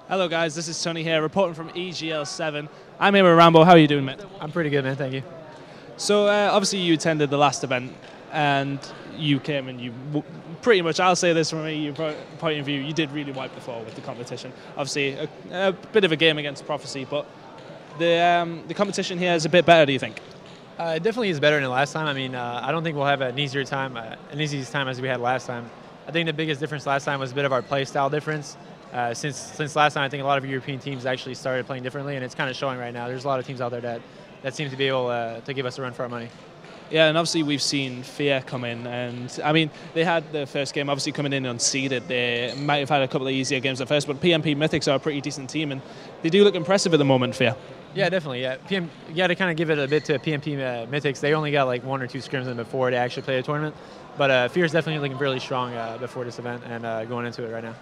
Hello guys, this is Tony here, reporting from EGL7. I'm here with Rambo. How are you doing, mate? I'm pretty good, man. Thank you. So obviously you attended the last event, and you came and you pretty much, I'll say this from your point of view, you did really wipe the floor with the competition. Obviously a bit of a game against Prophecy, but the competition here is a bit better, do you think? It definitely is better than last time. I mean, I don't think we'll have an easier time, as we had last time. I think the biggest difference last time was a bit of our play style difference. Since last time, I think a lot of European teams actually started playing differently, and it's kind of showing right now. There's a lot of teams out there that seem to be able to give us a run for our money. Yeah, and obviously we've seen Fear come in, and I mean, they had the first game obviously coming in unseeded. They might have had a couple of easier games at first, but PMP Mythics are a pretty decent team, and they do look impressive at the moment, Fear. Yeah, definitely. Yeah, you got to kind of give it a bit to PMP Mythics. They only got like 1 or 2 scrims in before they actually play a tournament, but Fear is definitely looking really strong before this event and going into it right now.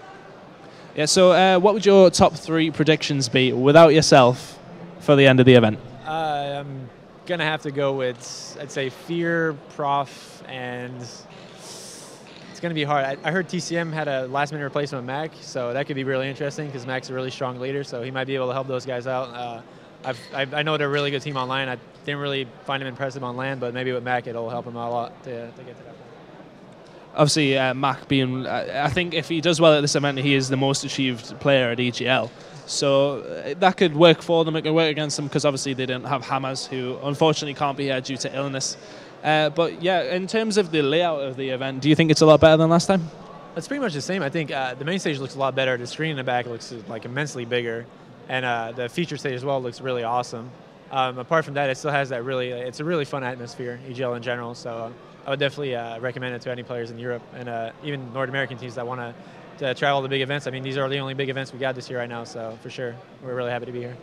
Yeah, so what would your top 3 predictions be without yourself for the end of the event? I'm going to have to go with, I'd say, Fear, Prof, and it's going to be hard. I heard TCM had a last-minute replacement with Mac, so that could be really interesting because Mac's a really strong leader, so he might be able to help those guys out. I know they're a really good team online. I didn't really find him impressive on land, but maybe with Mac it'll help him out a lot to get to that point. Obviously, Mac being, I think if he does well at this event, he is the most achieved player at EGL. So that could work for them, it could work against them, because obviously they didn't have Hammers, who unfortunately can't be here due to illness. But yeah, in terms of the layout of the event, do you think it's a lot better than last time? It's pretty much the same. I think the main stage looks a lot better. The screen in the back looks like immensely bigger, and the feature stage as well looks really awesome. Apart from that, it still has that it's a really fun atmosphere, EGL in general, so I would definitely recommend it to any players in Europe and even North American teams that want to travel to big events. I mean, these are the only big events we got this year right now, so for sure, we're really happy to be here.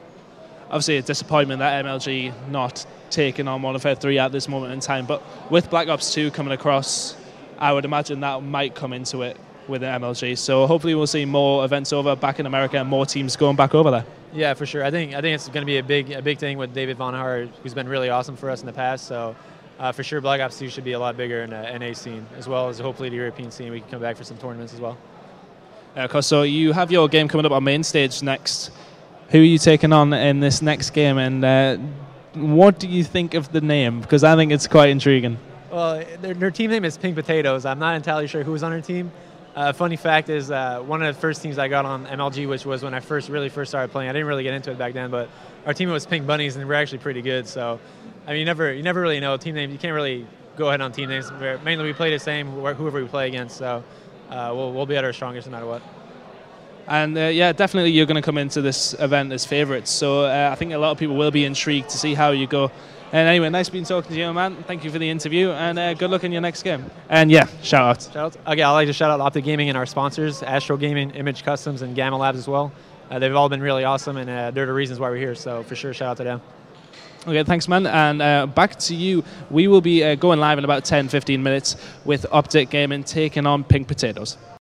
Obviously, a disappointment that MLG not taking on Modern Warfare 3 at this moment in time, but with Black Ops 2 coming across, I would imagine that might come into it with the MLG. So hopefully we'll see more events over back in America and more teams going back over there. Yeah, for sure. I think it's going to be a big thing with David Von Hart, who's been really awesome for us in the past. So for sure, Black Ops 2 should be a lot bigger in the NA scene, as well as hopefully the European scene. We can come back for some tournaments as well. So you have your game coming up on main stage next. Who are you taking on in this next game, and what do you think of the name? Because I think it's quite intriguing. Well, their team name is Pink Potatoes. I'm not entirely sure who's on their team. Funny fact is one of the first teams I got on MLG, which was when I really first started playing. I didn't really get into it back then, but our team was Pink Bunnies, and we're actually pretty good. So, I mean, you never really know team name. You can't really go ahead on team names. Mainly, we play the same whoever we play against. So, we'll be at our strongest no matter what. And yeah, definitely you're going to come into this event as favourites. So I think a lot of people will be intrigued to see how you go. And anyway, nice being talking to you, man. Thank you for the interview, and good luck in your next game. And yeah, shout out. Shout out. Okay, I'd like to shout out Optic Gaming and our sponsors, Astro Gaming, Image Customs, and Gamma Labs as well. They've all been really awesome, and they're the reasons why we're here. So for sure, shout out to them. Okay, thanks, man. And back to you. We will be going live in about 10-15 minutes with Optic Gaming taking on Pink Potatoes.